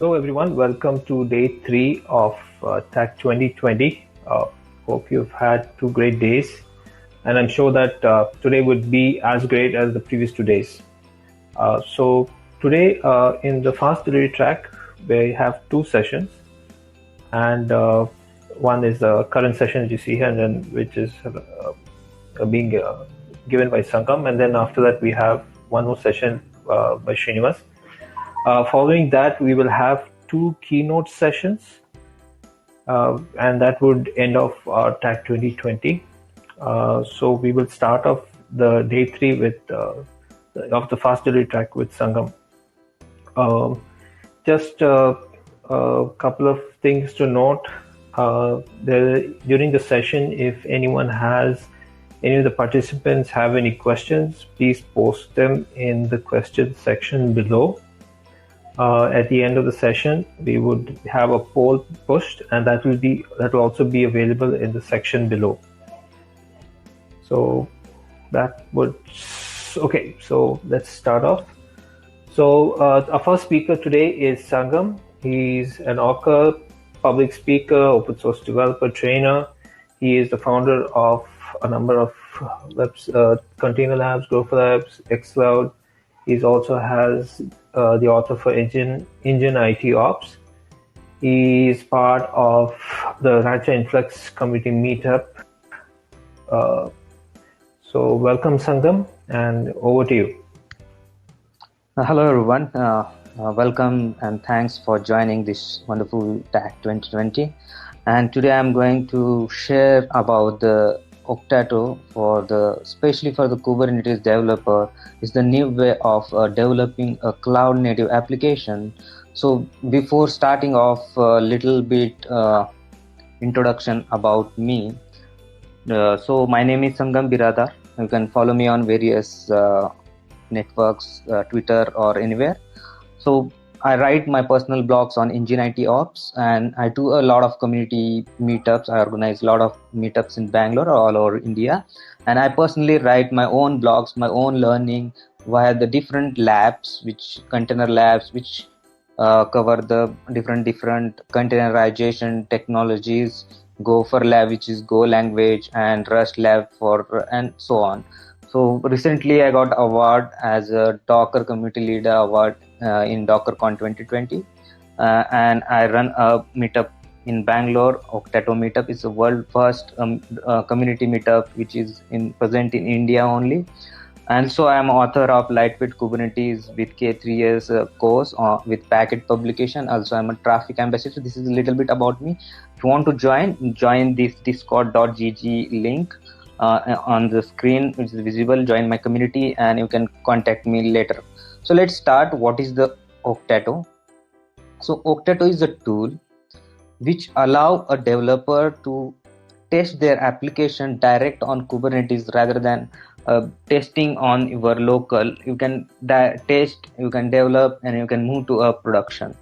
Hello everyone, welcome to day 3 of TAC 2020. Hope you've had 2 great days, and I'm sure that today would be as great as the previous 2 days. So today in the fast delivery track, we have 2 sessions, and one is the current session that you see here, and then which is being given by Sangam, and then after that we have one more session by Srinivas. Following that, we will have 2 keynote sessions, and that would end off our TAC 2020. So we will start off the day 3 with of the fast delivery track with Sangam. Just a couple of things to note. During the session, if any of the participants have any questions, please post them in the questions section below. At the end of the session, we would have a poll pushed, and that will also be available in the section below. So okay. So let's start off. So our first speaker today is Sangam. He's an author, public speaker, open source developer, trainer. He is the founder of a number of Container Labs, Gopher Labs, xCloud. He also has the author for Engine IT Ops. He is part of the Rancher Influx community meetup. So welcome, Sangam, and over to you. Hello, everyone. Welcome and thanks for joining this wonderful TAC 2020. And today I'm going to share about the Octato especially for the Kubernetes developer. Is the new way of developing a cloud native application. So before starting off a little bit introduction about me. So my name is Sangam Biradar. You can follow me on various networks, Twitter or anywhere. So I write my personal blogs on Engine IT Ops, and I do a lot of community meetups. I organize a lot of meetups in Bangalore or all over India. And I personally write my own blogs, my own learning via the different labs, container labs, which cover the different containerization technologies, Gopher Lab, which is Go language, and Rust Lab and so on. So recently I got award as a Docker community leader award in DockerCon 2020, and I run a meetup in Bangalore. Octato meetup is the world first community meetup which is present in India only. And so I am author of Lightweight Kubernetes with K3s course with Packet publication. Also I'm a traffic ambassador. This is a little bit about me. If you want to join this discord.gg link on the screen, which is visible. Join my community and you can contact me later. So let's start. What is the Octato? So Octato is a tool which allow a developer to test their application direct on Kubernetes rather than testing on your local. You can test, you can develop, and you can move to a production.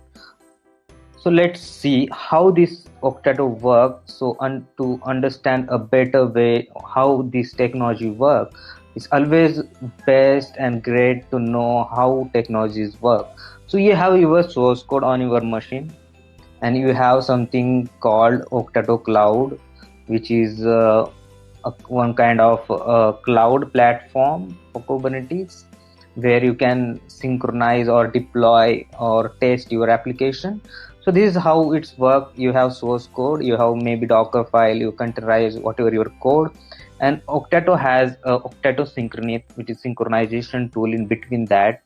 So let's see how this Octato works. So to understand a better way how this technology works, it's always best and great to know how technologies work. So you have your source code on your machine, and you have something called Octato Cloud, which is one kind of cloud platform for Kubernetes, where you can synchronize or deploy or test your application. So this is how it's work. You have source code, you have maybe Docker file, you containerize whatever your code, and Octato has Octato Synchronous, which is synchronization tool in between that,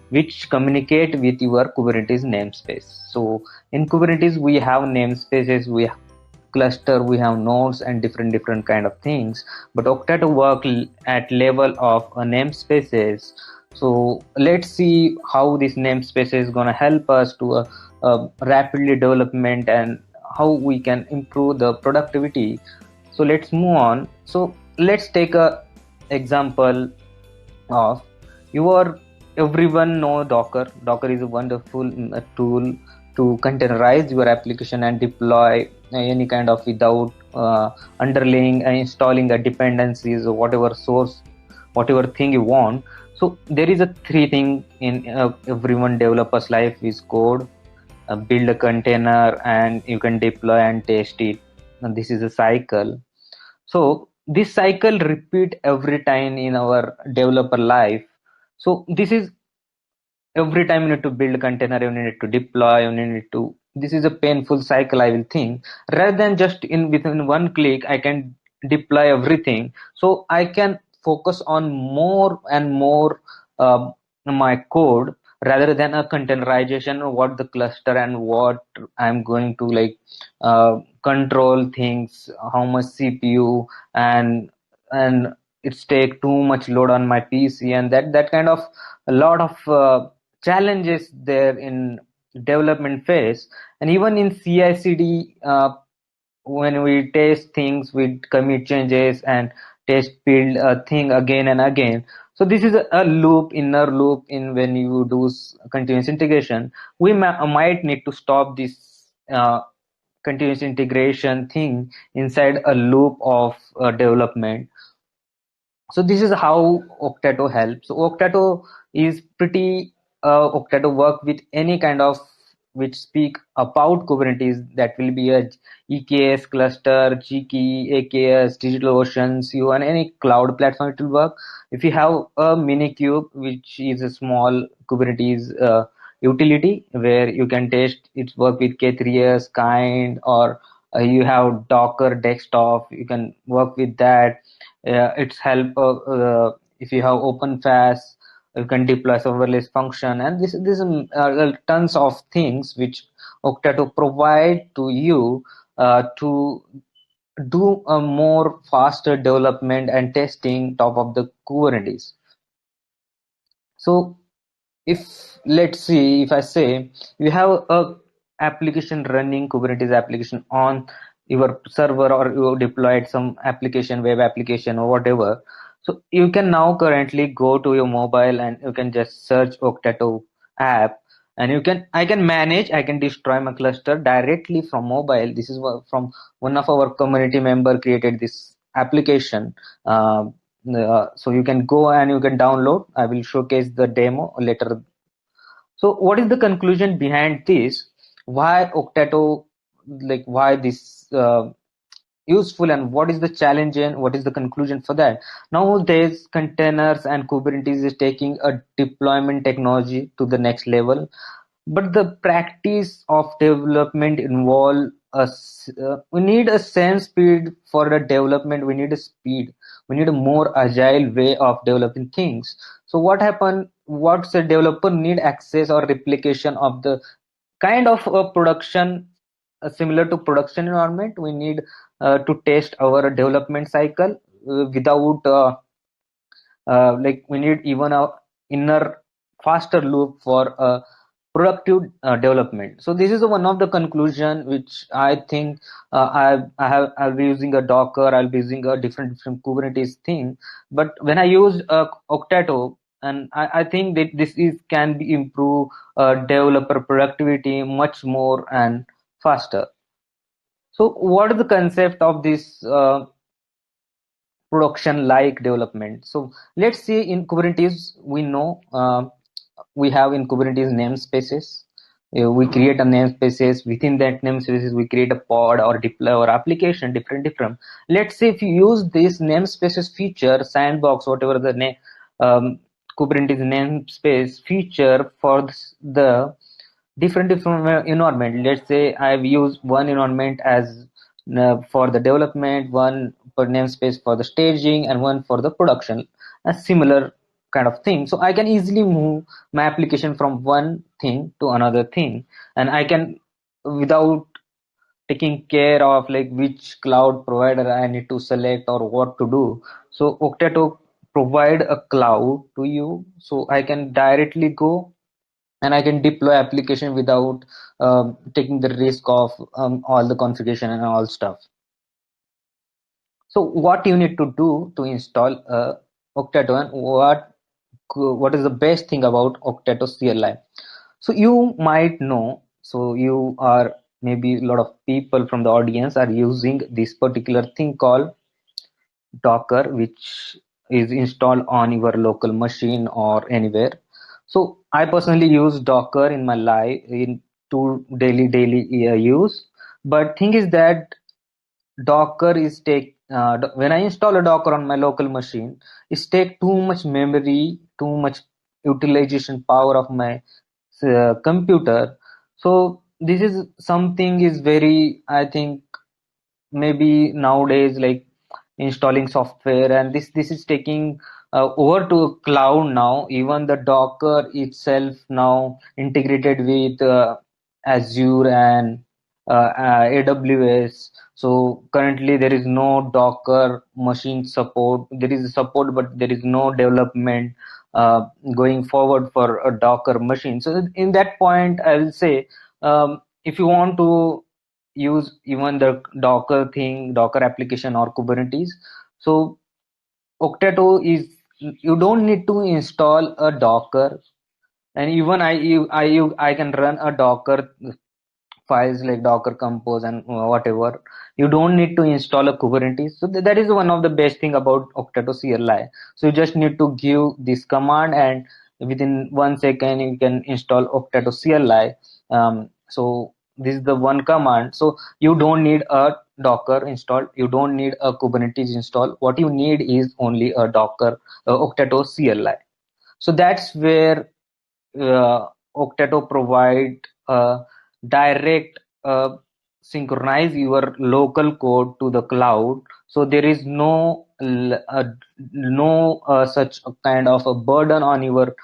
which communicate with your Kubernetes namespace. So in Kubernetes we have namespaces, we have cluster, we have nodes and different kind of things, but Octato work at level of namespaces. So let's see how this namespace is going to help us to rapidly development and how we can improve the productivity. So let's move on. So let's take a example of everyone know Docker. Docker is a wonderful tool to containerize your application and deploy any kind of without underlaying and installing a dependencies or whatever thing you want. So there is a three thing in everyone developer's life is code, build a container, and you can deploy and test it. And this is a cycle. So this cycle repeat every time in our developer life. So this is every time you need to build a container, you need to deploy, you need to, this is a painful cycle, I will think. Rather than just in within one click I can deploy everything, so I can focus on more and more my code, rather than a containerization of what the cluster and what I'm going to like control things, how much CPU, and it's take too much load on my PC, and that kind of a lot of challenges there in development phase. And even in CI/CD, when we test things, we commit changes and test build a thing again and again. So this is a loop, inner loop. In when you do continuous integration, we might need to stop this continuous integration thing inside a loop of development. So this is how Octato helps. So Octato is pretty Octato work with any kind of which speak about Kubernetes. That will be a EKS cluster, GKE, AKS, DigitalOcean, you on any cloud platform it will work. If you have a Minikube, which is a small Kubernetes utility where you can test its work with K3s, kind, or you have Docker desktop, you can work with that. It's help if you have OpenFast, you can deploy serverless function, and this tons of things which Octato provide to you to do a more faster development and testing top of the Kubernetes. So if let's see, if I say you have a application running, Kubernetes application on your server, or you deployed some application, web application or whatever, so you can now currently go to your mobile and you can just search Octato app, and I can manage, I can destroy my cluster directly from mobile. This is from one of our community member created this application. So you can go and you can download. I will showcase the demo later. So what is the conclusion behind this? Why Octato, like why this useful, and what is the challenge and what is the conclusion for that? Nowadays, containers and Kubernetes is taking a deployment technology to the next level, but the practice of development involve us. We need a sense speed for the development. We need a speed. We need a more agile way of developing things. So what happen? What's the developer need access or replication of the kind of a production similar to production environment. We need to test our development cycle without like we need even a inner faster loop for productive development. So this is one of the conclusion which I think I'll be using a Docker, I'll be using a different Kubernetes thing. But when I use Octato, and I think that this is can be improve developer productivity much more and faster. So what is the concept of this production like development? So let's say in Kubernetes, we know we have in Kubernetes namespaces. We create a namespaces. Within that namespaces, we create a pod or deploy our application, different. Let's say if you use this namespaces feature, sandbox, whatever the name, Kubernetes namespace feature for the different environment. Let's say I've used one environment as for the development, one per namespace for the staging, and one for the production, a similar kind of thing. So I can easily move my application from one thing to another thing, and I can, without taking care of like which cloud provider I need to select or what to do. So Octato provide a cloud to you, so I can directly go and I can deploy application without taking the risk of all the configuration and all stuff. So what you need to do to install Octato, and what is the best thing about Octato CLI? So you might know, so you are maybe a lot of people from the audience are using this particular thing called Docker, which is installed on your local machine or anywhere. So I personally use Docker in my life to daily use. But thing is that Docker is take when I install a Docker on my local machine, it's take too much memory, too much utilization power of my computer. So this is something is very, I think, maybe nowadays, like installing software, and this is taking over to a cloud now. Even the Docker itself now integrated with Azure and AWS. So currently there is no Docker machine support. There is support, but there is no development going forward for a Docker machine. So in that point, I will say, if you want to use even the Docker thing, Docker application or Kubernetes, so Octato is, you don't need to install a Docker. And even I can run a Docker files like Docker Compose and whatever. You don't need to install a Kubernetes. So that is one of the best thing about Octato CLI. So you just need to give this command, and within 1 second you can install Octato CLI. So this is the one command. So you don't need a Docker installed. You don't need a Kubernetes installed. What you need is only a Docker Octato CLI. So that's where Octato provide direct synchronize your local code to the cloud. So there is no such a kind of a burden on your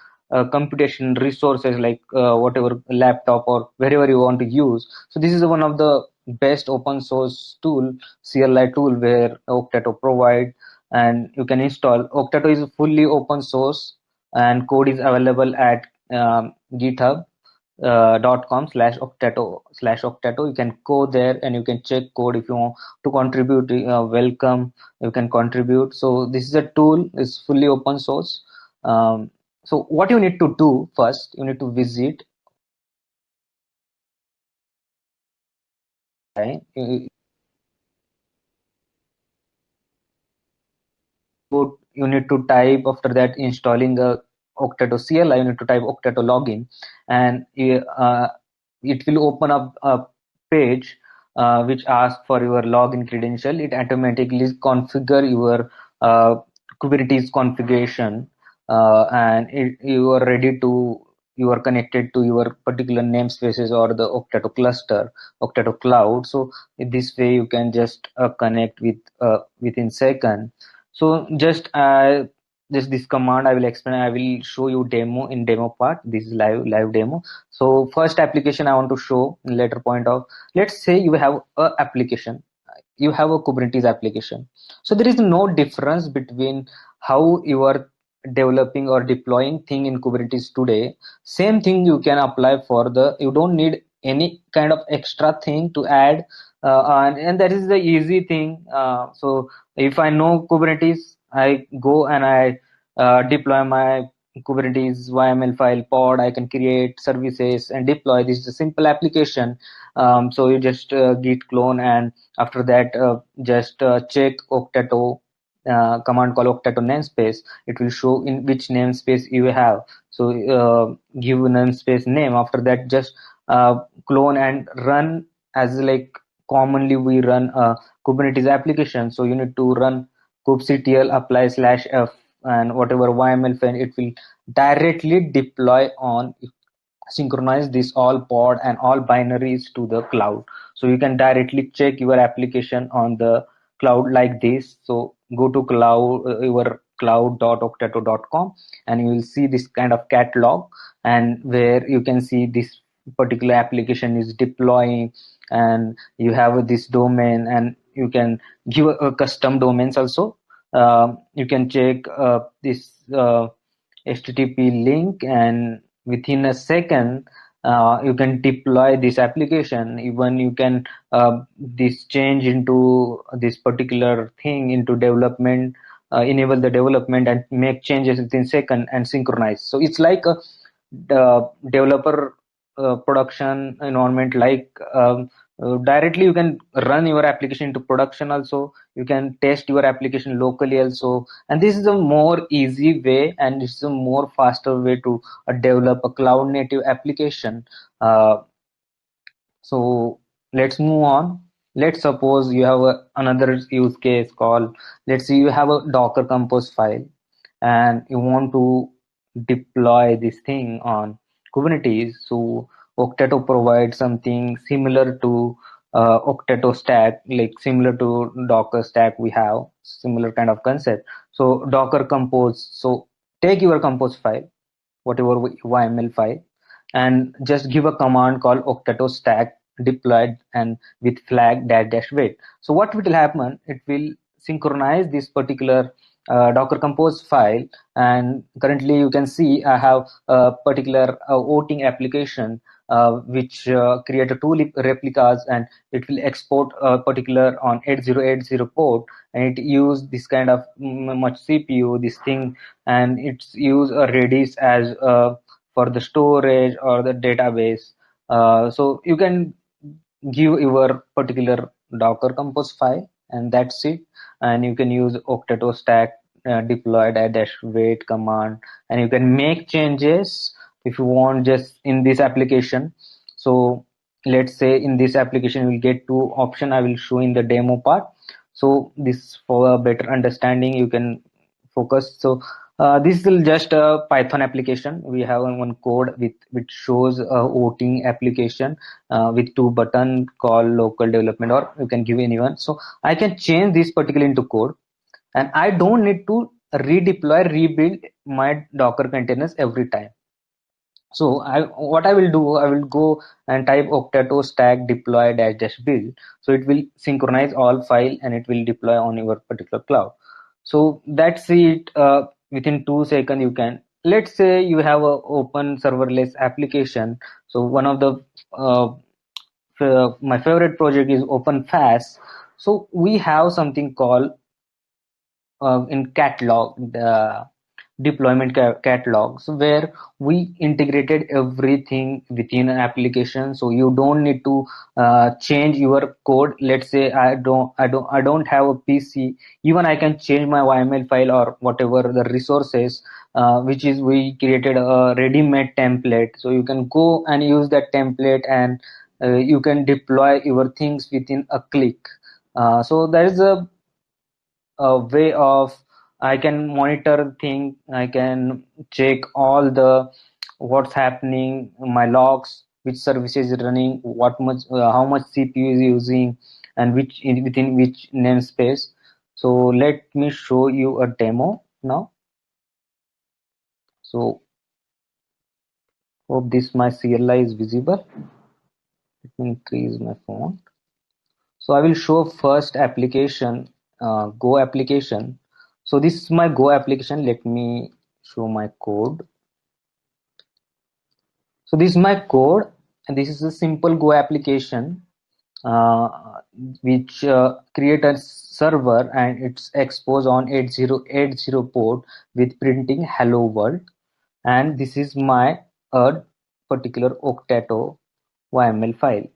computation resources, like whatever laptop or wherever you want to use. So this is one of the best open source tool, CLI tool, where Octato provide, and you can install. Octato is fully open source, and code is available at github.com/octato. You can go there and you can check code. If you want to contribute, welcome, you can contribute. So this is a tool, is fully open source. So what you need to do first, you need to visit, right? You need to type, after that installing a Octato CLI, you need to type Octato login, and it will open up a page which asks for your login credential. It automatically configure your Kubernetes configuration, and you are ready to, you are connected to your particular namespaces or the Octato cluster, Octato cloud. So in this way you can just connect with within second. So just this command I will explain. I will show you demo in demo part. This is live demo. So first application I want to show in later point of, let's say you have a application, you have a Kubernetes application. So there is no difference between how you are developing or deploying thing in Kubernetes today. Same thing you can apply for the, you don't need any kind of extra thing to add, and that is the easy thing. So if I know Kubernetes, I go and I deploy my Kubernetes YML file pod. I can create services and deploy. This is a simple application. So you just git clone, and after that just check Octato command call Octato namespace. It will show in which namespace you have. So give namespace name. After that, just clone and run as like commonly we run a Kubernetes application. So you need to run kubectl apply /f and whatever YML file, it will directly deploy on, synchronize this all pod and all binaries to the cloud. So you can directly check your application on the cloud like this. So go to cloud, your cloud.octato.com, and you will see this kind of catalog, and where you can see this particular application is deploying, and you have this domain, and you can give a custom domains also. You can check this HTTP link, and within a second you can deploy this application. Even you can this change into this particular thing into development, enable the development and make changes within second and synchronize. So it's like a developer production environment, like directly you can run your application into production also. You can test your application locally also, and this is a more easy way, and it's a more faster way to develop a cloud native application. So let's move on. Let's suppose you have another use case called, let's say you have a Docker Compose file and you want to deploy this thing on Kubernetes. So Octeto provides something similar to Octeto stack, like similar to Docker stack. We have similar kind of concept. So Docker Compose. So take your Compose file, whatever YML file, and just give a command called octeto stack deployed and with flag dash dash wait. So what will happen? It will synchronize this particular Docker Compose file, and currently you can see I have a particular voting application which create a two replicas, and it will export a particular on 8080 port, and it use this kind of much CPU, this thing, and it's use a Redis as for the storage or the database. So you can give your particular Docker Compose file, and that's it. And you can use Octeto stack deployed at dash wait command, and you can make changes if you want just in this application. So let's say in this application we'll get two option I will show in the demo part. So this, for a better understanding, you can focus. So this is just a Python application. We have one code with which shows a voting application with two button called local development, or you can give anyone. So I can change this particular into code, and I don't need to redeploy, rebuild my Docker containers every time. So what I will do, I will go and type octeto stack deploy dash dash build. So it will synchronize all file and it will deploy on your particular cloud. So that's it. Within 2 seconds you can. Let's say you have a open serverless application. So one of the my favorite project is OpenFast. So we have something called in catalog, the deployment catalog, so where we integrated everything within an application, so you don't need to change your code. Let's say I don't have a PC, even I can change my YML file or whatever the resources, which is we created a ready-made template, so you can go and use that template, and you can deploy your things within a click. So there is a way of, I can monitor thing, I can check all the what's happening, my logs, which service is running, what much, how much CPU is using, and within which namespace. So let me show you a demo now. So hope this my CLI is visible. Let me increase my font. So I will show first application, Go application. So this is my Go application. Let me show my code. So this is my code, and this is a simple Go application which create a server, and it's exposed on 8080 port with printing hello world. And this is my particular Octeto YML file.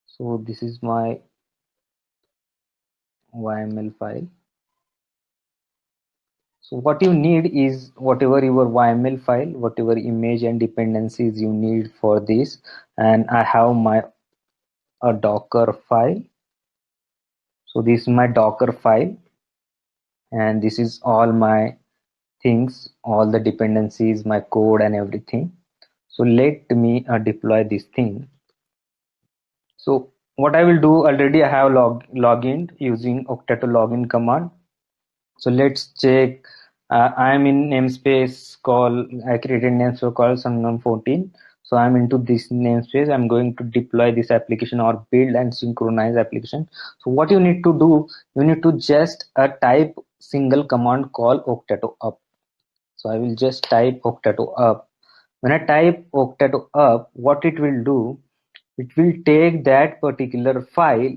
So this is my YML file. So what you need is whatever your YML file, whatever image and dependencies you need for this, and I have my a Docker file. So this is my Docker file, and this is all my things, all the dependencies, my code and everything. So let me deploy this thing. So what I will do, already I have login using Octeto login command. So let's check. I'm in namespace called, I created namespace called Sangam 14. So I'm into this namespace. I'm going to deploy this application or build and synchronize application. So what you need to do, you need to just type single command called octeto up. So I will just type octeto up. When I type octeto up, what it will do, it will take that particular file,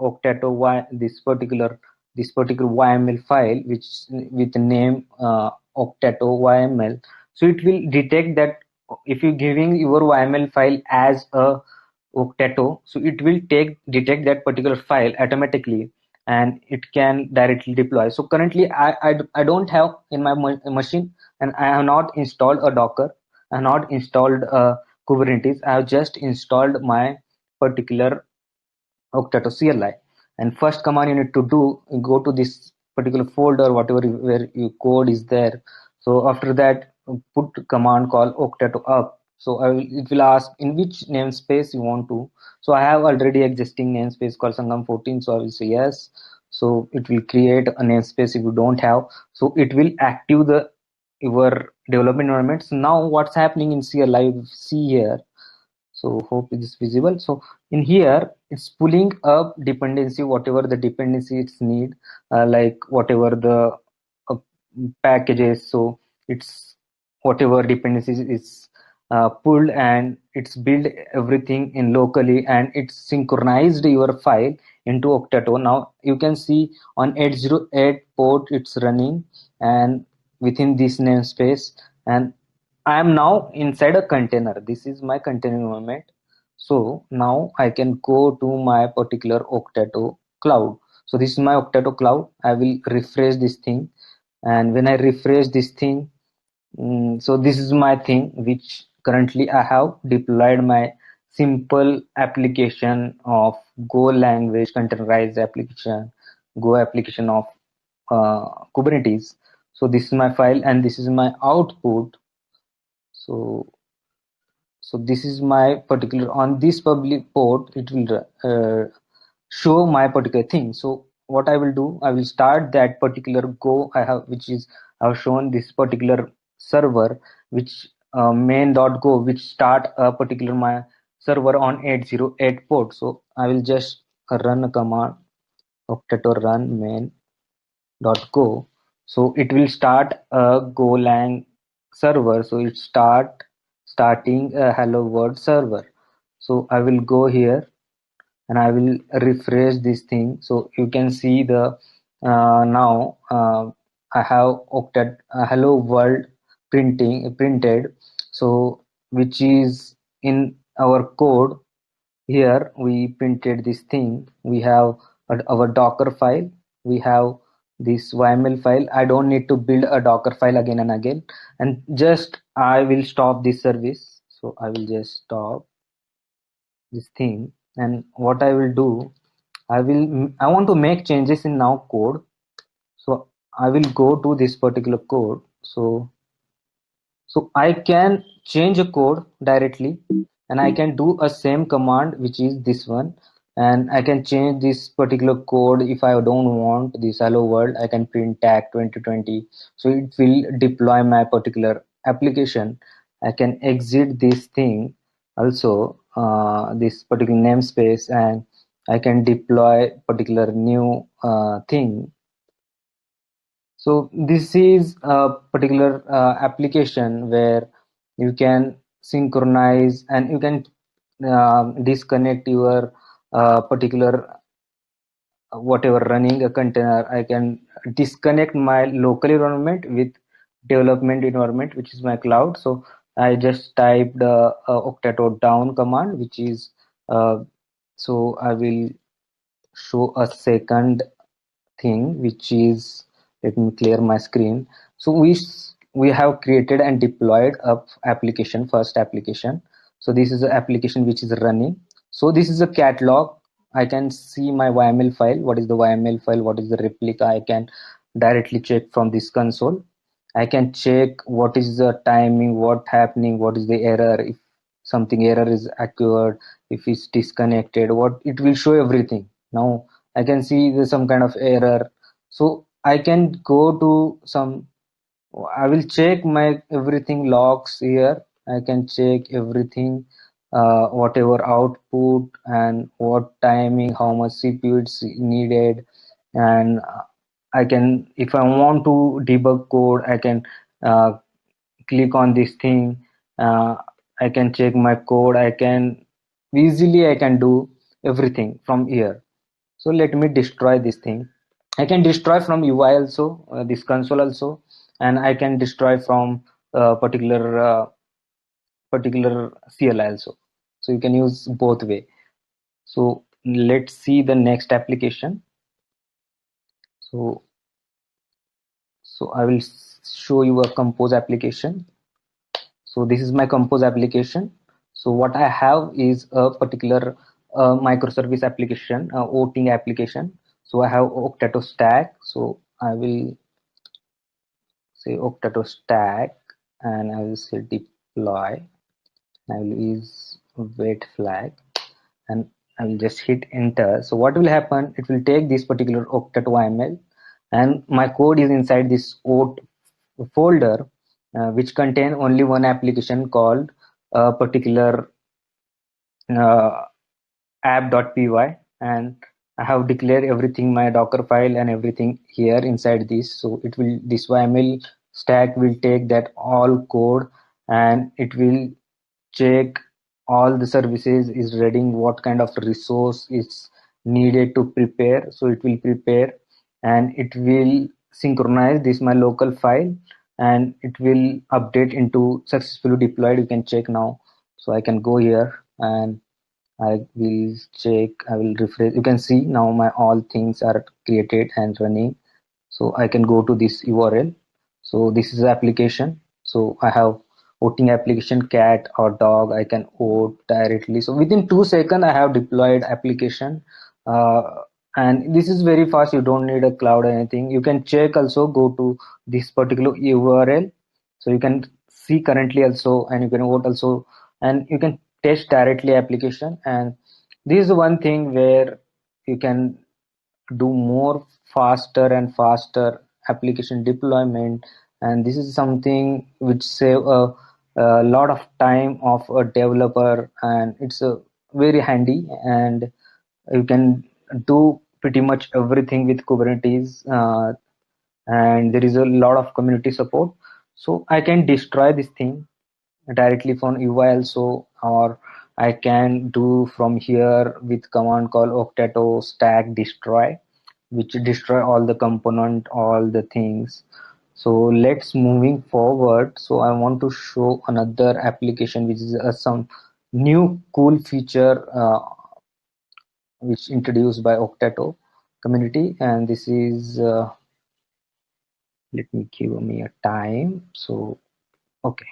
octeto this particular YML file, which with the name octeto YML. So it will detect that if you giving your YML file as a octeto, so it will detect that particular file automatically, and it can directly deploy. So currently I don't have in my machine, and I have not installed a Docker. I have not installed Kubernetes. I have just installed my particular Octato CLI. And first command you need to do, go to this particular folder, whatever where your code is there. So after that, put command called Octato up. So it will ask in which namespace you want to. So I have already existing namespace called Sangam 14. So I will say yes. So it will create a namespace if you don't have. So it will active the your development environment. So now what's happening in CLI, you see here. So hope it is visible. So in here it's pulling up dependency, whatever the dependency it's need, like whatever the uh, packages. So it's whatever dependencies is pulled, and it's build everything in locally, and it's synchronized your file into Octato. Now you can see on 808 port it's running, and within this namespace, and I am now inside a container. This is my container environment. So now I can go to my particular Octato cloud. So this is my Octato cloud. I will refresh this thing. And when I refresh this thing, so this is my thing which currently I have deployed my simple application of Go language containerized application, Go application of Kubernetes. So this is my file and this is my output. So this is my particular, on this public port it will show my particular thing. So what I will do, I will start that particular Go I have, which is I have shown this particular server, which main.go, which start a particular my server on 808 port. So I will just run a command octato run main.go. So it will start a Golang server. So it starting a hello world server. So I will go here and I will refresh this thing. So you can see the now I have octet hello world printed. So which is in our code. Here we printed this thing. We have our Docker file. We have this YML file. I don't need to build a Docker file again and again. And just I will stop this service. So I will just stop this thing. And what I will do, I want to make changes in now code. So I will go to this particular code. So I can change a code directly, and I can do a same command, which is this one, and I can change this particular code. If I don't want this hello world, I can print tag 2020. So it will deploy my particular application. I can exit this thing also, this particular namespace, and I can deploy particular new thing. So this is a particular application where you can synchronize and you can disconnect your particular whatever running a container. I can disconnect my local environment with development environment, which is my cloud. So I just typed octato down command, which is so I will show a second thing, which is, let me clear my screen. So we have created and deployed a application, first application. So this is the application which is running. So this is a catalog. I can see my YML file. What is the YML file? What is the replica? I can directly check from this console. I can check what is the timing, what happening, what is the error, if something error is occurred, if it's disconnected, what it will show everything. Now I can see there's some kind of error. So I can go to some, I will check my everything logs here. I can check everything, whatever output and what timing, how much CPU it's needed. And I can, if I want to debug code, I can uh, click on this thing. I can check my code. I can easily, I can do everything from here. So let me destroy this thing. I can destroy from UI also, this console also, and I can destroy from particular CLI also. So you can use both way. So let's see the next application. So I will show you a compose application. So this is my Compose application. So what I have is a particular microservice application, OT application. So I have Octato stack. So I will say Octato stack and I will say deploy. I will use wait flag and I will just hit enter. So what will happen? It will take this particular Octato YML and my code is inside this OT folder, which contain only one application called a particular uh, app.py, and I have declared everything, my Docker file and everything here inside this. So it will, this YAML stack will take that all code and it will check all the services is reading what kind of resource is needed to prepare. So it will prepare and it will synchronize this my local file and it will update into successfully deployed. You can check now. So I can go here and I will check, I will refresh. You can see now my all things are created and running. So I can go to this URL. So this is the application. So I have voting application cat or dog. I can vote directly. So within 2 seconds, I have deployed application. Uh, and this is very fast. You don't need a cloud or anything. You can check also, go to this particular URL. So you can see currently also, and you can vote also, and you can test directly application. And this is one thing where you can do more faster and faster application deployment, and this is something which save a lot of time of a developer, and it's a very handy, and you can do pretty much everything with Kubernetes, and there is a lot of community support. So I can destroy this thing directly from UI also, or I can do from here with command called octato stack destroy, which destroy all the component, all the things. So let's moving forward. So I want to show another application which is some new cool feature which introduced by Octato community, and this is let me give me a time. So okay.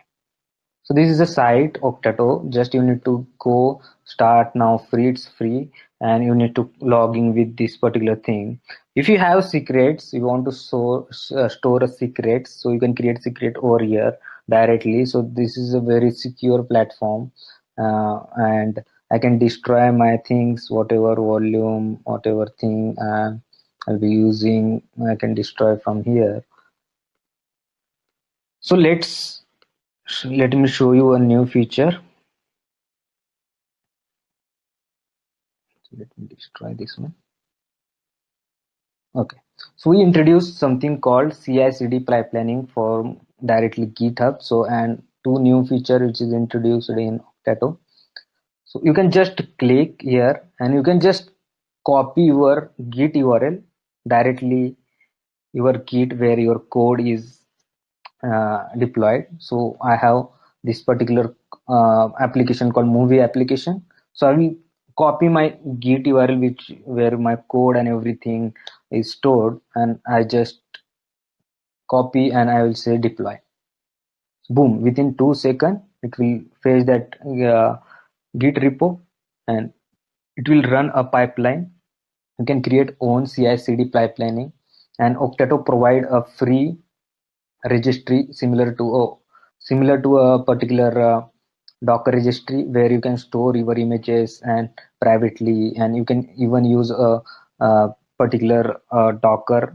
So this is a site Octato. Just you need to go start now free. It's free, and you need to log in with this particular thing. If you have secrets, you want to store a secret, so you can create secret over here directly. So this is a very secure platform, and I can destroy my things, whatever volume, whatever thing I'll be using. I can destroy from here. So let me show you a new feature. Let me destroy this one. Okay, so we introduced something called CI/CD pipelining for directly GitHub. So and two new feature which is introduced in Octato. So you can just click here and you can just copy your Git URL directly, your Git where your code is deployed. So I have this particular application called movie application. So I will copy my Git URL which where my code and everything is stored, and I just copy and I will say deploy. Boom! Within 2 seconds, it will fetch that Git repo and it will run a pipeline. You can create own CI/CD pipelining, and Octato provide a free registry similar to a particular Docker registry where you can store your images and privately, and you can even use a particular Docker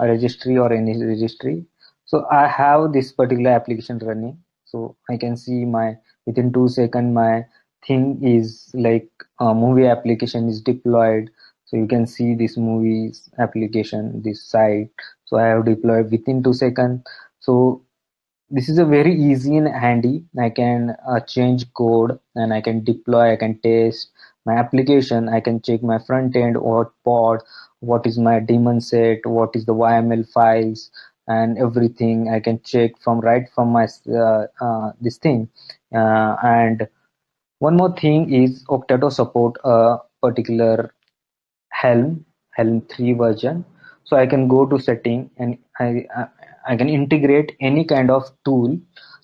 registry or any registry. So I have this particular application running, so I can see my within 2 seconds my thing is like a movie application is deployed. So you can see this movies application, this site. So I have deployed within 2 seconds. So this is a very easy and handy. I can change code and I can deploy, I can test my application, I can check my front end, what pod, what is my daemon set, what is the YML files and everything. I can check from right from my this thing. And one more thing is Octato support a particular Helm 3 version. So I can go to setting and I can integrate any kind of tool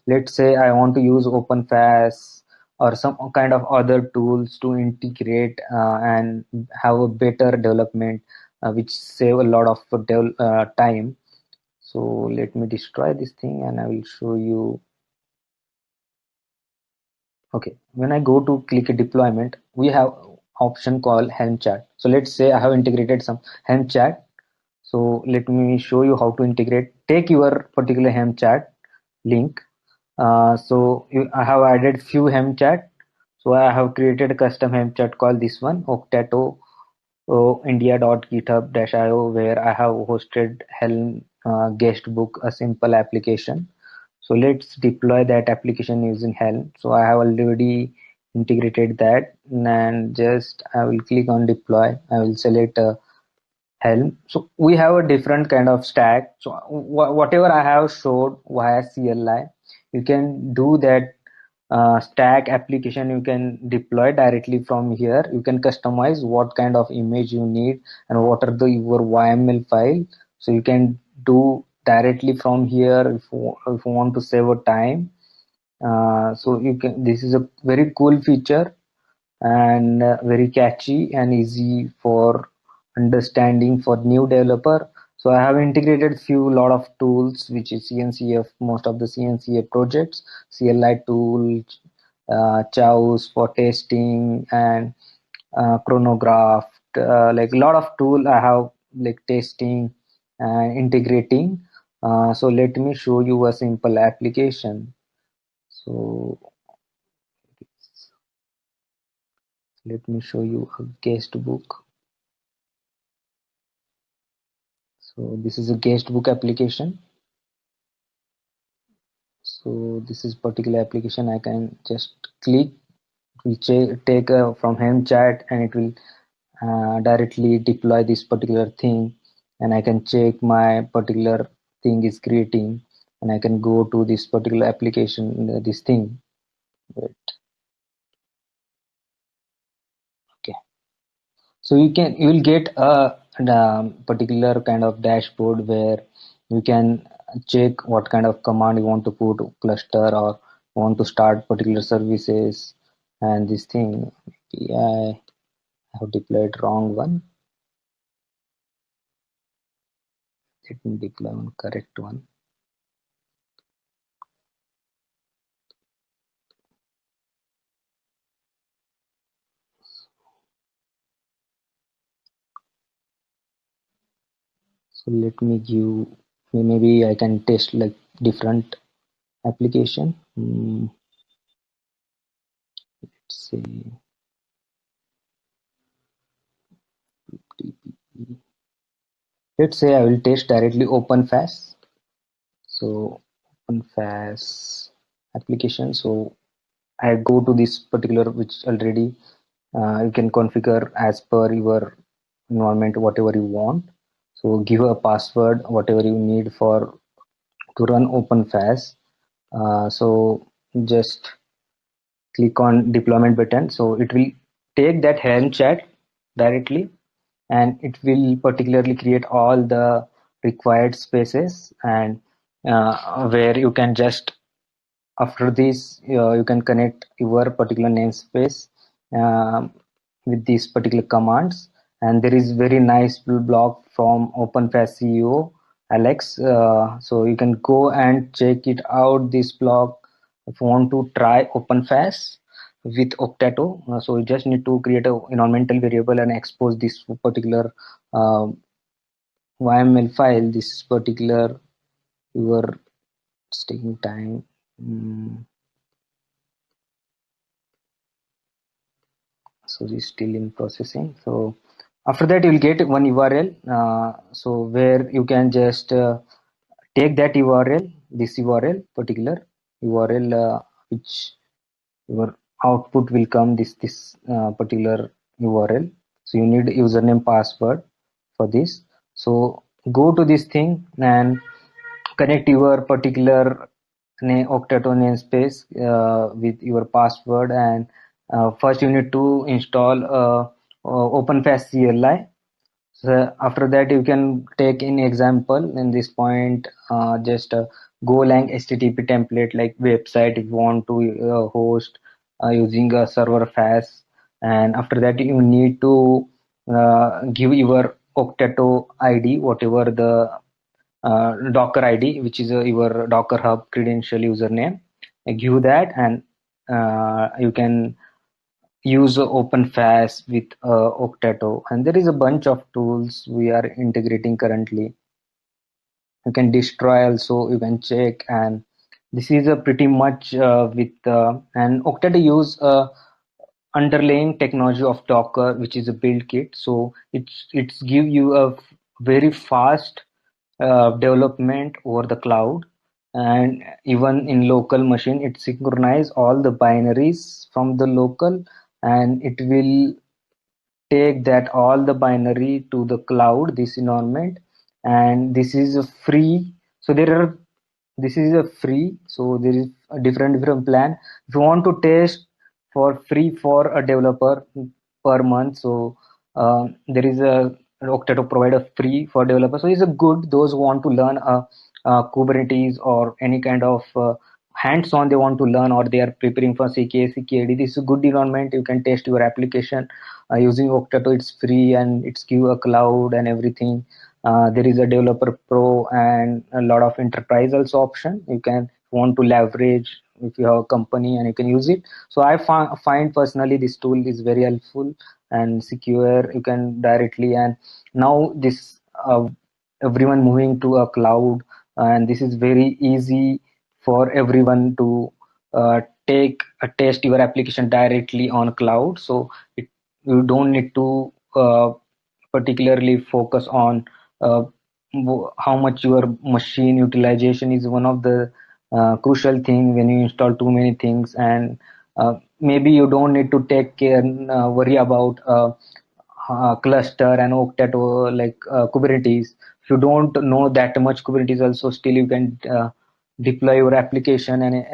let's say I want to use OpenFaaS or some kind of other tools to integrate and have a better development, which save a lot of time. So let me destroy this thing and I will show you. Okay, when I go to click a deployment, we have option called Helm chart. So let's say I have integrated some Helm chart. So let me show you how to integrate. Take your particular Helm chart link. I have added few Helm chart. So I have created a custom Helm chart called this one, Octato india.github-io, where I have hosted Helm guestbook, a simple application. So let's deploy that application using Helm. So I have already integrated that, and just I will click on deploy. I will select Helm. So we have a different kind of stack. So whatever I have showed via CLI, you can do that stack application. You can deploy directly from here. You can customize what kind of image you need and what are your YML file. So you can do directly from here if you want to save a time. So you can. This is a very cool feature and very catchy and easy for understanding for new developer. So I have integrated few lot of tools, which is CNCF, most of the CNCF projects, CLI tool, Chaos for testing, and Chronograph, like a lot of tool I have like testing and integrating. So let me show you a simple application. So let me show you a guest book. So this is a guest book application. So this is particular application. I can just click, it will take from Helm chat, and it will directly deploy this particular thing, and I can check my particular thing is creating, and I can go to this particular application, this thing. Wait. Okay. So you will get a particular kind of dashboard where you can check what kind of command you want to put cluster or want to start particular services and this thing. Maybe I have deployed wrong one. Let me deploy one correct one. So let me give, maybe I can test like different application. Let's say let's say I will test directly OpenFaaS. So OpenFaaS application. So I go to this particular which already you can configure as per your environment whatever you want. So give a password whatever you need for to run OpenFaaS. So just click on deployment button. So it will take that Helm chat directly, and it will particularly create all the required spaces, and where you can just after this you can connect your particular namespace um, with these particular commands. And there is very nice blog from OpenFaaS CEO Alex, so you can go and check it out, this blog, if you want to try OpenFaaS with Octato. So you just need to create a environmental variable and expose this particular uh, YML file. This particular your it's taking time. So it's still in processing. So after that you will get one URL, so where you can just take that URL, this URL, particular URL, which your output will come this particular URL. So you need username password for this. So go to this thing and connect your particular Octato namespace with your password, and first you need to install OpenFaaS CLI. So after that you can take an example in this point, just Golang HTTP template like website if you want to host using a server fast. And after that you need to give your Octato ID, whatever the Docker ID, which is your Docker Hub credential username. Give that, and you can use OpenFaaS with Octato. And there is a bunch of tools we are integrating currently. You can destroy also, you can check, and this is a pretty much with and Octato use underlying technology of Docker, which is a build kit. So it's give you a very fast development over the cloud, and even in local machine it synchronize all the binaries from the local, and it will take that all the binary to the cloud, this environment. And this is a free, so there are, this is a free, so there is a different plan. If you want to test for free for a developer per month, so there is a Octato provider free for developers, so it's a good those who want to learn Kubernetes or any kind of hands-on they want to learn, or they are preparing for CKA, CKAD. This is a good environment. You can test your application using Octato. It's free and it's give a cloud and everything. There is a developer pro and a lot of enterprise also option. You can want to leverage if you have a company and you can use it. So I find personally this tool is very helpful and secure. You can directly, and now this everyone moving to a cloud, and this is very easy for everyone to take a test your application directly on cloud. So you don't need to particularly focus on uh, how much your machine utilization is one of the crucial thing when you install too many things. And maybe you don't need to take care worry about cluster and Octato like Kubernetes. If you don't know that much Kubernetes also, still you can deploy your application and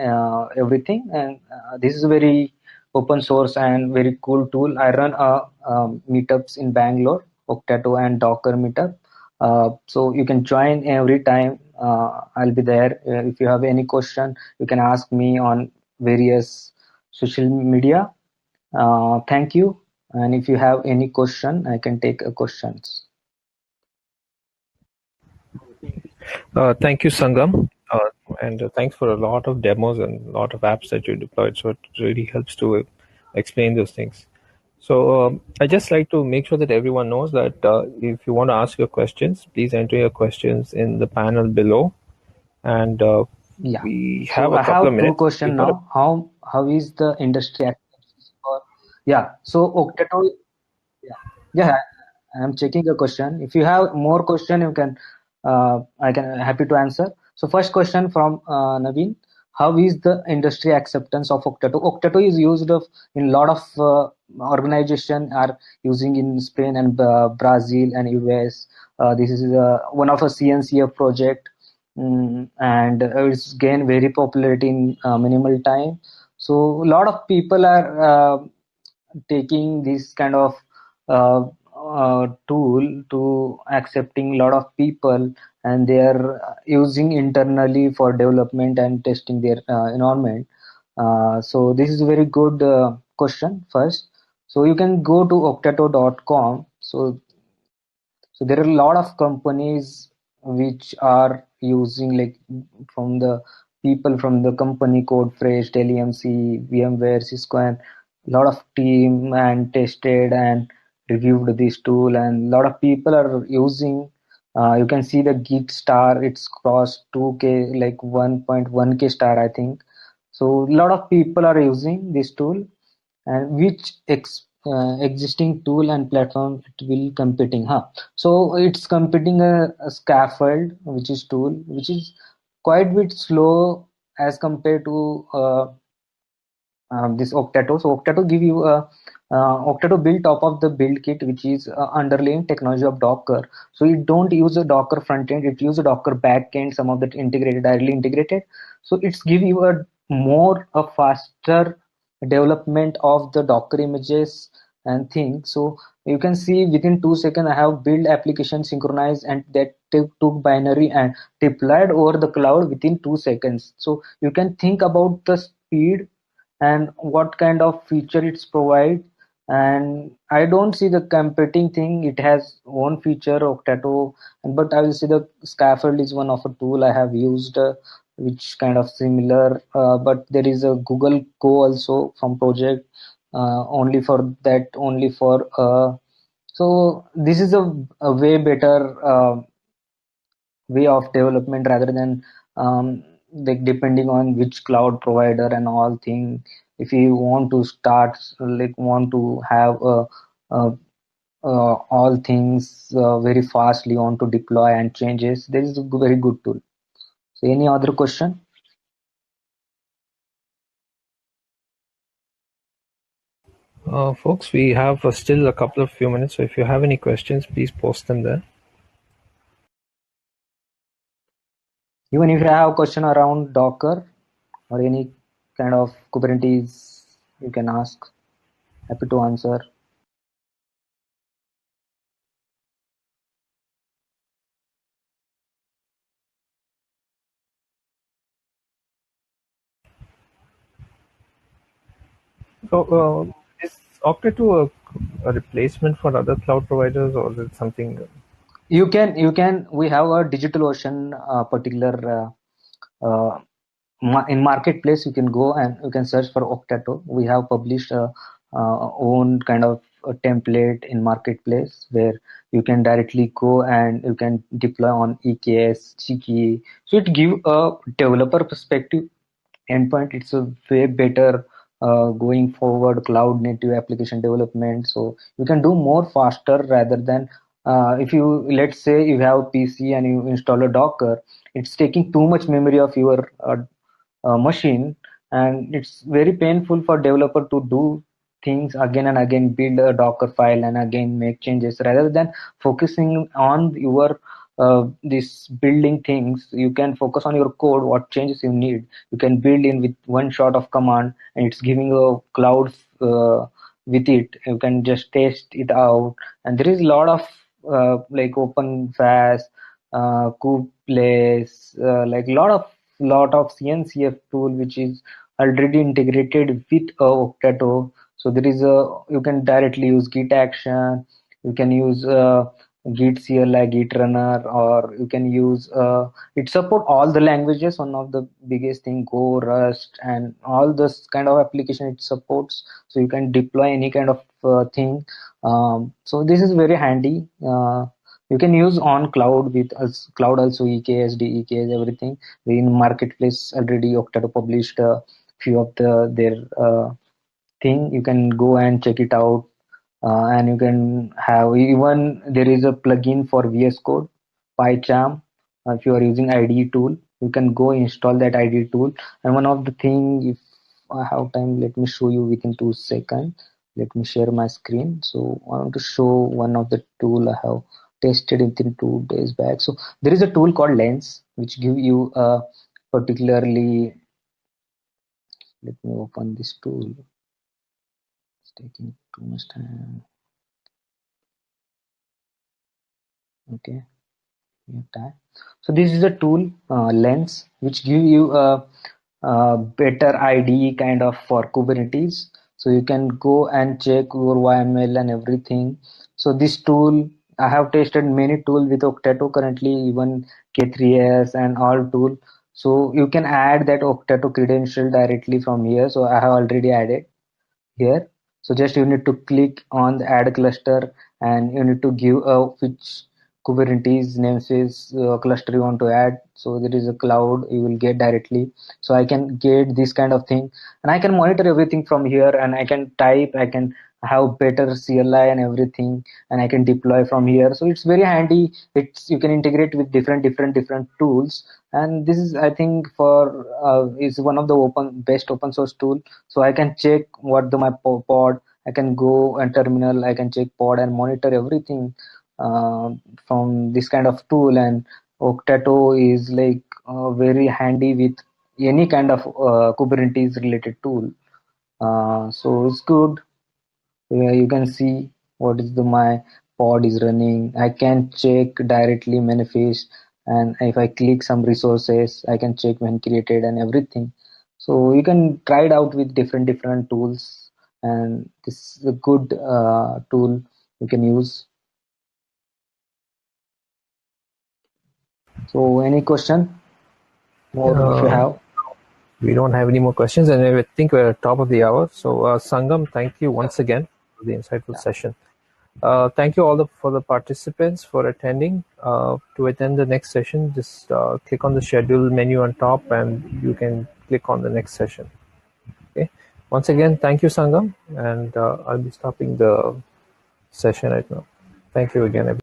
everything. And this is a very open source and very cool tool. I run meetups in Bangalore, Octato and Docker meetup. So you can join every time. I'll be there. If you have any question, you can ask me on various social media. Thank you. And if you have any question, I can take questions. Thank you, Sangam. And thanks for a lot of demos and a lot of apps that you deployed. So it really helps to explain those things. So I just like to make sure that everyone knows that if you want to ask your questions, please enter your questions in the panel below. And Yeah. we So have a I couple of have two minutes. questions now. How is the industry acceptance for? Yeah. So Octato. Yeah. Yeah. I'm checking the question. If you have more question, you can. I can happy to answer. So first question from Naveen. How is the industry acceptance of Octato? Octato is used in a lot of organization are using in Spain and Brazil and US. This is one of a CNCF project, and it's gained very popularity in minimal time. So a lot of people are taking this kind of tool to accepting a lot of people, and they are using internally for development and testing their environment. So this is a very good question first. So you can go to octato.com. So there are a lot of companies which are using, like from the people from the company CodeFresh, Dell EMC, VMware, Cisco, and a lot of team and tested and reviewed this tool, and a lot of people are using. You can see the Git star, it's crossed 2K, like 1.1K star, I think. So a lot of people are using this tool, and which existing tool and platform it will competing, so it's competing a scaffold, which is tool which is quite bit slow as compared to this Octato. So Octato give you a Octato built top of the build kit, which is underlying technology of Docker. So it don't use a Docker front end, it use a Docker back end, some of that integrated, directly integrated. So it's give you a more a faster development of the Docker images, and things. So you can see within 2 seconds I have built application synchronized and that took binary and deployed over the cloud within 2 seconds. So you can think about the speed and what kind of feature it's provide. And I don't see the competing thing. It has one feature Octato, but I will say the Scaffold is one of a tool I have used, which kind of similar. But there is a Google Go also from project, only for that, only for. So this is a way better way of development rather than like depending on which cloud provider and all thing. If you want to start, like want to have a all things very fastly want to deploy and changes, this is a very good tool. So any other question? Folks, we have still a couple of few minutes, so if you have any questions, please post them there. Even if you have a question around Docker or any kind of Kubernetes, you can ask. Happy to answer. So, is Octato a replacement for other cloud providers, or is it something? You can we have a DigitalOcean particular in marketplace. You can go and you can search for Octato. We have published a own kind of a template in marketplace where you can directly go and you can deploy on EKS, GKE. So it give a developer perspective endpoint. It's a way better going forward cloud native application development. So you can do more faster rather than if you, let's say you have a PC and you install a Docker, it's taking too much memory of your machine, and it's very painful for developer to do things again and again, build a Docker file and again make changes rather than focusing on your this building things. You can focus on your code, what changes you need. You can build in with one shot of command and it's giving a cloud with it. You can just test it out, and there is a lot of like OpenFast, Kubeplace, like lot of CNCF tool which is already integrated with Octato. So there is a, you can directly use Git action, you can use Git CLI, Git runner, or you can use it support all the languages. One of the biggest thing, Go, Rust, and all this kind of application it supports. So you can deploy any kind of thing. So this is very handy. You can use on cloud with us, cloud also, EKS, DEKS, everything. In marketplace already Octato published a few of their thing. You can go and check it out, and you can have, even there is a plugin for VS Code, PyCharm. If you are using IDE tool, you can go install that IDE tool. And one of the thing, if I have time, let me show you within 2 seconds. Let me share my screen. So I want to show one of the tool I have tested within 2 days back. So there is a tool called Lens which give you a particularly, let me open this tool. It's taking too much time. Okay, time. So this is a tool, Lens, which give you a better IDE kind of for Kubernetes. So you can go and check your YML and everything. So this tool, I have tested many tools with Octato currently, even K3s and all tool. So you can add that Octato credential directly from here. So I have already added here. So just you need to click on the add cluster and you need to give which Kubernetes namespace cluster you want to add. So there is a cloud you will get directly. So I can get this kind of thing and I can monitor everything from here, and I can type, I can have better CLI and everything, and I can deploy from here. So it's very handy. It's, you can integrate with different tools, and this is, I think, for is one of the best open source tool. So I can check what my pod, I can go and terminal, I can check pod and monitor everything from this kind of tool. And Octato is like very handy with any kind of Kubernetes related tool. So it's good. Where you can see what is my pod is running. I can check directly manifest, and if I click some resources, I can check when created and everything. So you can try it out with different tools, and this is a good tool you can use. So any question more if you Uh, have? we don't have any more questions, and I think we're at the top of the hour. So, Sangam, thank you once again for the insightful Yeah. session. Thank you all for the participants for attending. To attend the next session, just click on the schedule menu on top, and you can click on the next session. Okay. Once again, thank you, Sangam, and I'll be stopping the session right now. Thank you again, everyone.